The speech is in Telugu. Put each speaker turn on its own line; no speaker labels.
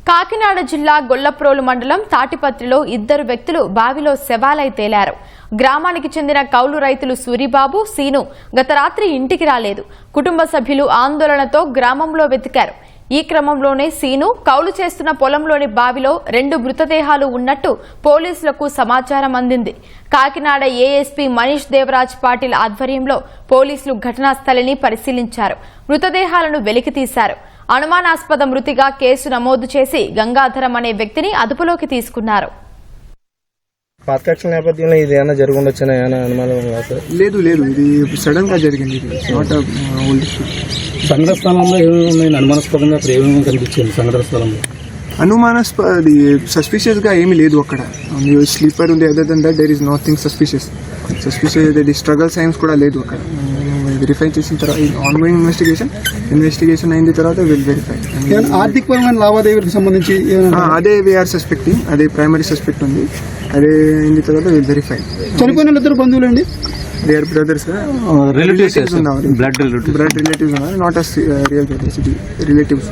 కాకినాడ జిల్లా గొల్లప్రోలు మండలం తాటిపత్రిలో ఇద్దరు వ్యక్తులు బావిలో శవాలై తేలారు. గ్రామానికి చెందిన కౌలు రైతులు సూరిబాబు, సీను గత రాత్రి ఇంటికి రాలేదు. కుటుంబ సభ్యులు ఆందోళనతో గ్రామంలో వెతికారు. ఈ క్రమంలోనే సీను కౌలు చేస్తున్న పొలంలోని బావిలో 2 మృతదేహాలు ఉన్నట్టు పోలీసులకు సమాచారం అందింది. కాకినాడ ఏఎస్పీ మనీష్ దేవరాజ్ పాటిల్ ఆధ్వర్యంలో పోలీసులు ఘటనా స్థలిని పరిశీలించారు. మృతదేహాలను వెలికితీశారు. అనుమానాస్పద మృతిగా కేసు నమోదు చేసి గంగాధరం అనే వ్యక్తిని అదుపులోకి తీసుకున్నారు.
పాతకక్షల నేపథ్యంలో ఇది ఏమైనా జరుగుండొచ్చిన అనుమానం
లేదు ఇది సడన్ గా జరిగింది.
సంఘటన స్థలంలో ఏమేమి అనుమానాస్పదంగా అక్కడ ఏమేమి కనిపించింది? సంఘటన స్థలంలో
సస్పిషియస్ గా ఏమీ లేదు. అక్కడ స్లీపర్ ఉంది. Other then that there is nothing suspicious. Struggle signs కూడా లేదు అక్కడ. వెరిఫై చేసిన తర్వాత ఆన్గోయింగ్ ఇన్వెస్టిగేషన్ అయిన తర్వాత విల్ వెరిఫై.
ఆర్థికపరమైన లావాదేవీలకు సంబంధించి
అదే వీఆర్ సస్పెక్టింగ్. అదే ప్రైమరీ సస్పెక్ట్ ఉంది. అదే అయిన తర్వాత విల్ వెరిఫై.
చనిపోయిన ఇద్దరు బంధువులు అండి,
they are brothers,
relatives,
blood relatives ఉన్నారు. Not us real brothers, relatives.